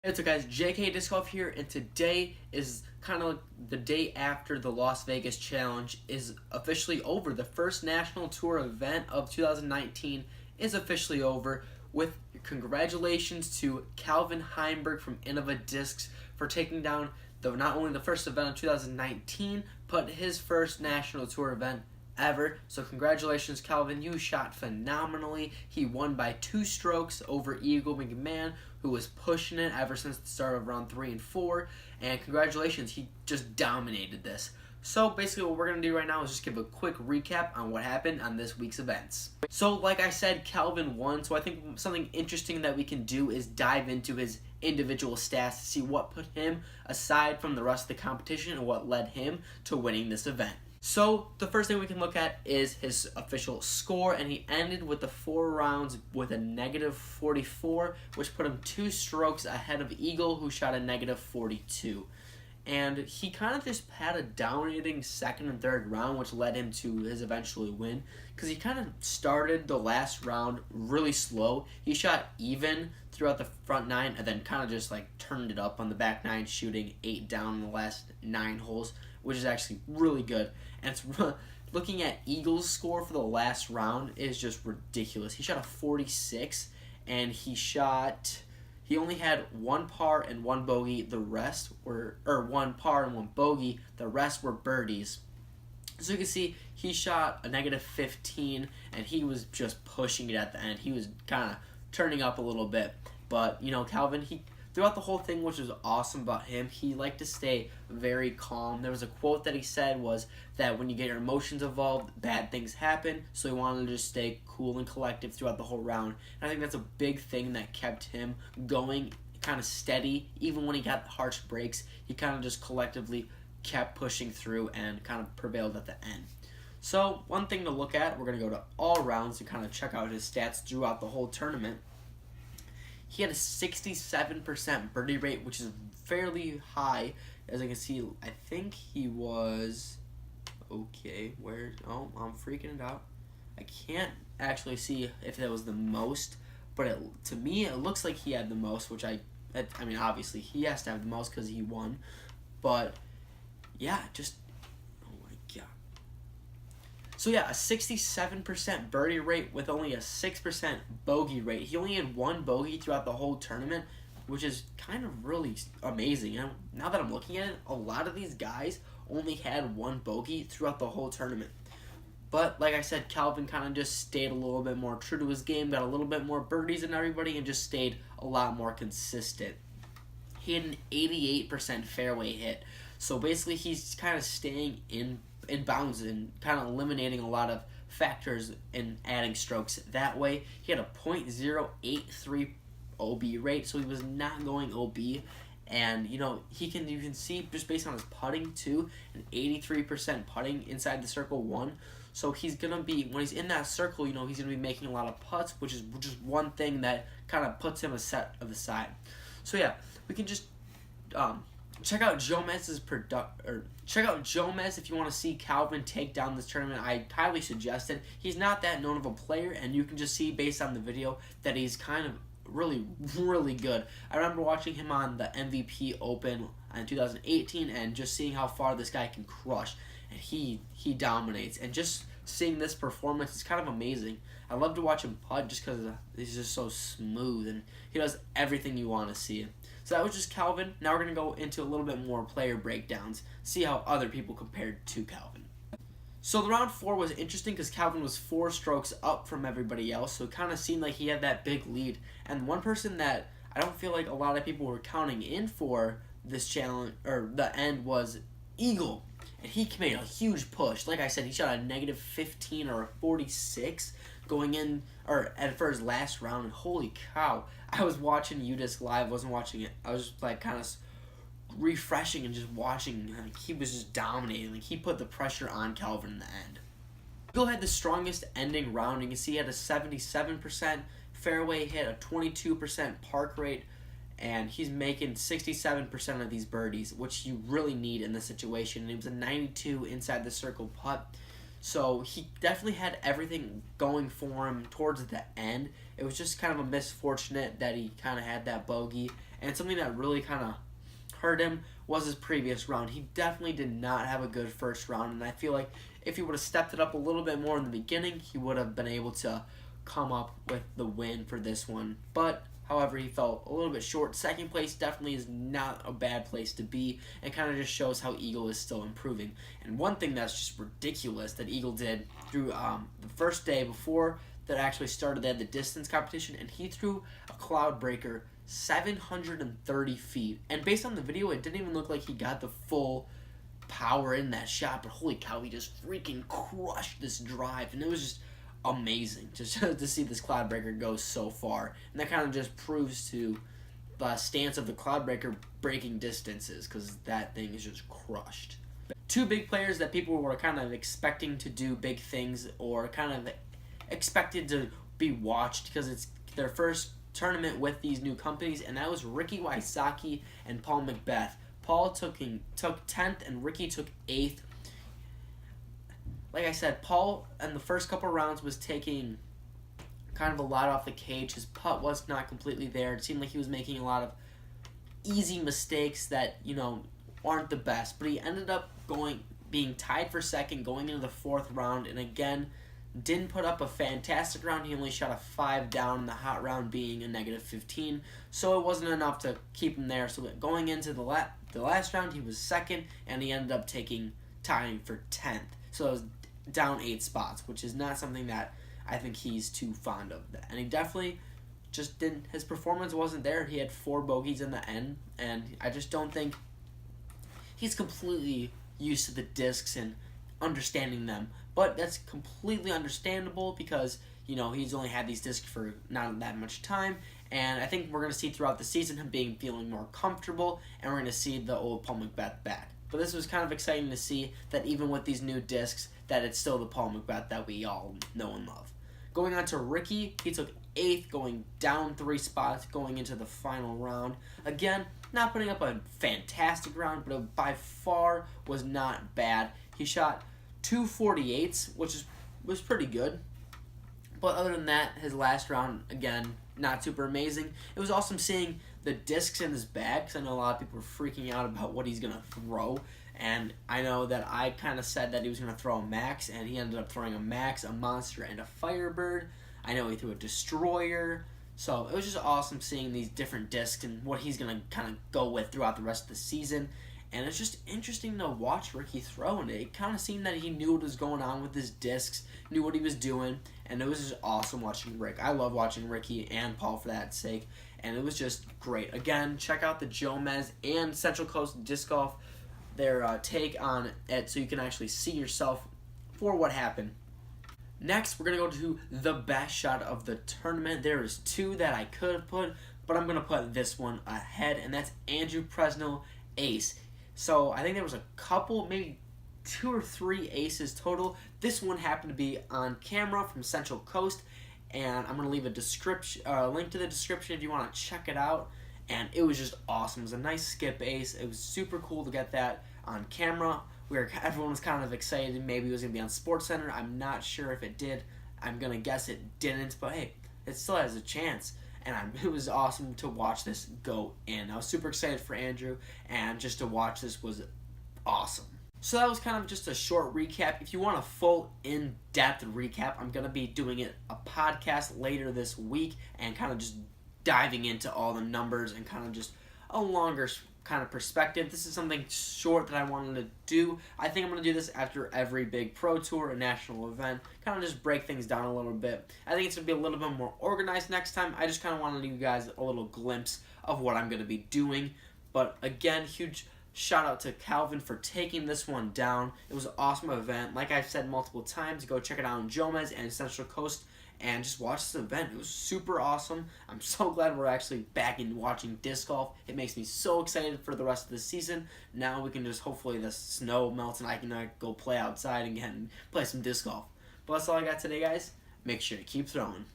What's up, guys? JK Disc Golf here, and today is kind of the day after the Las Vegas Challenge is officially over. The first national tour event of 2019 is officially over. With congratulations to Calvin Heimburg from Innova Discs for taking down not only the first event of 2019, but his first national tour event ever. So congratulations, Calvin. You shot phenomenally. He won by 2 strokes over Eagle McMahon, who was pushing it ever since the start of round 3 and 4. And congratulations, he just dominated this. So basically what we're going to do right now is just give a quick recap on what happened on this week's events. So like I said, Calvin won. So I think something interesting that we can do is dive into his individual stats to see what put him aside from the rest of the competition and what led him to winning this event. So the first thing we can look at is his official score, and he ended with the 4 rounds with a -44, which put him 2 strokes ahead of Eagle, who shot a -42. And he kind of just had a dominating second and third round, which led him to his eventual win, because he kind of started the last round really slow. He shot even throughout the front 9 and then kind of just like turned it up on the back 9, shooting 8 down in the last 9 holes, which is actually really good. And it's looking at Eagle's score for the last round is just ridiculous. He shot a 46, and he only had 1 par and 1 bogey. The rest were, 1 par and 1 bogey. The rest were birdies. So you can see he shot a -15, and he was just pushing it at the end. He was kind of turning up a little bit. But, you know, Calvin, throughout the whole thing, which was awesome about him, he liked to stay very calm. There was a quote that he said was that when you get your emotions involved, bad things happen, so he wanted to just stay cool and collective throughout the whole round. And I think that's a big thing that kept him going kind of steady. Even when he got harsh breaks, he kind of just collectively kept pushing through and kind of prevailed at the end. So one thing to look at, we're going to go to all rounds to kind of check out his stats throughout the whole tournament. He had a 67% birdie rate, which is fairly high. As you can see, I think he was... Okay, I'm freaking it out. I can't actually see if that was the most, but to me, it looks like he had the most, which I mean, obviously, he has to have the most because he won. But, yeah, oh my God. So yeah, a 67% birdie rate with only a 6% bogey rate. He only had 1 bogey throughout the whole tournament, which is kind of really amazing. And now that I'm looking at it, a lot of these guys only had 1 bogey throughout the whole tournament. But like I said, Calvin kind of just stayed a little bit more true to his game, got a little bit more birdies than everybody, and just stayed a lot more consistent. He had an 88% fairway hit. So basically he's kind of staying in bounds and kind of eliminating a lot of factors and adding strokes that way. He had a .083 OB rate, so he was not going OB. And you know, you can see just based on his putting too, an 83% putting inside the circle 1. So he's gonna be, when he's in that circle, you know, he's gonna be making a lot of putts, which is just one thing that kind of puts him a set of the side. So yeah, we can just check out Jomez's check out Jomez if you want to see Calvin take down this tournament. I highly suggest it. He's not that known of a player, and you can just see based on the video that he's kind of really, really good. I remember watching him on the MVP Open in 2018 and just seeing how far this guy can crush, and he dominates. And just seeing this performance is kind of amazing. I love to watch him putt just because he's just so smooth and he does everything you want to see. So that was just Calvin. Now we're going to go into a little bit more player breakdowns, see how other people compared to Calvin. So the round 4 was interesting because Calvin was 4 strokes up from everybody else, so it kind of seemed like he had that big lead. And one person that I don't feel like a lot of people were counting in for this challenge, or the end, was Eagle. And he made a huge push. Like I said, he shot a -15 or a 46 going in, for his last round. And holy cow, I was watching UDisc live, wasn't watching it. I was like kind of refreshing and just watching. Like, he was just dominating. Like, he put the pressure on Calvin in the end. Eagle had the strongest ending round. You can see he had a 77% fairway hit, a 22% park rate, and he's making 67% of these birdies, which you really need in this situation. And he was a 92 inside the circle putt. So he definitely had everything going for him towards the end. It was just kind of a misfortunate that he kind of had that bogey And something that really kind of hurt him was his previous round. He definitely did not have a good first round, and I feel like if he would have stepped it up a little bit more in the beginning, he would have been able to come up with the win for this one. But however, he fell a little bit short. Second place definitely is not a bad place to be. It kind of just shows how Eagle is still improving. And one thing that's just ridiculous that Eagle did through the first day before that actually started, they had the distance competition, and he threw a cloud breaker 730 feet. And based on the video, it didn't even look like he got the full power in that shot, but holy cow, he just freaking crushed this drive, and it was just amazing just to see this cloud breaker go so far. And that kind of just proves to the stance of the cloud breaker breaking distances, because that thing is just crushed. Two big players that people were kind of expecting to do big things, or kind of expected to be watched because it's their first tournament with these new companies, and that was Ricky Wysocki and Paul McBeth. Paul took 10th and Ricky took 8th. Like I said, Paul in the first couple rounds was taking kind of a lot off the cage. His putt was not completely there. It seemed like he was making a lot of easy mistakes that, aren't the best. But he ended up being tied for second going into the fourth round, and again, didn't put up a fantastic round. He only shot a 5 down, the hot round being a -15, so it wasn't enough to keep him there. So going into the last round, he was second, and he ended up tying for 10th. So it was down 8 spots, which is not something that I think he's too fond of. And he definitely just didn't, his performance wasn't there. He had 4 bogeys in the end, and I just don't think he's completely used to the discs and understanding them. But that's completely understandable because, he's only had these discs for not that much time. And I think we're going to see throughout the season him feeling more comfortable, and we're going to see the old Paul McBeth back. But this was kind of exciting to see that even with these new discs, that it's still the Paul McBeth that we all know and love. Going on to Ricky, he took 8th, going down 3 spots going into the final round. Again, not putting up a fantastic round, but it by far was not bad. He shot 248s, which was pretty good. But other than that, his last round, again, not super amazing. It was awesome seeing the discs in his bag, because I know a lot of people were freaking out about what he's going to throw. And I know that I kind of said that he was going to throw a max, and he ended up throwing a max, a monster, and a firebird. I know he threw a destroyer. So it was just awesome seeing these different discs and what he's going to kind of go with throughout the rest of the season. And it's just interesting to watch Ricky throw, and it kind of seemed that he knew what was going on with his discs, knew what he was doing, and it was just awesome watching Rick. I love watching Ricky and Paul for that sake, and it was just great. Again, check out the Jomez and Central Coast Disc Golf, their take on it, so you can actually see yourself for what happened. Next, we're going to go to the best shot of the tournament. There is 2 that I could have put, but I'm going to put this one ahead, and that's Andrew Presnell ace. So I think there was a couple, maybe 2 or 3 aces total. This one happened to be on camera from Central Coast, and I'm going to leave a link to the description if you want to check it out. And it was just awesome. It was a nice skip ace. It was super cool to get that on camera. Everyone was kind of excited. Maybe it was going to be on SportsCenter. I'm not sure if it did. I'm going to guess it didn't, but hey, it still has a chance. And it was awesome to watch this go in. I was super excited for Andrew, and just to watch this was awesome. So that was kind of just a short recap. If you want a full in-depth recap, I'm going to be doing a podcast later this week and kind of just diving into all the numbers and kind of just a longer kind of perspective. This is something short that I wanted to do. I think I'm going to do this after every big pro tour or national event, kind of just break things down a little bit. I think it's going to be a little bit more organized next time. I just kind of wanted to give you guys a little glimpse of what I'm going to be doing. But again, huge shout out to Calvin for taking this one down. It was an awesome event. Like I've said multiple times, go check it out on Jomez and Central Coast and just watch this event. It was super awesome. I'm so glad we're actually back in watching disc golf. It makes me so excited for the rest of the season. Now we can just, hopefully the snow melts and I can go play outside again and play some disc golf. But that's all I got today, guys. Make sure to keep throwing.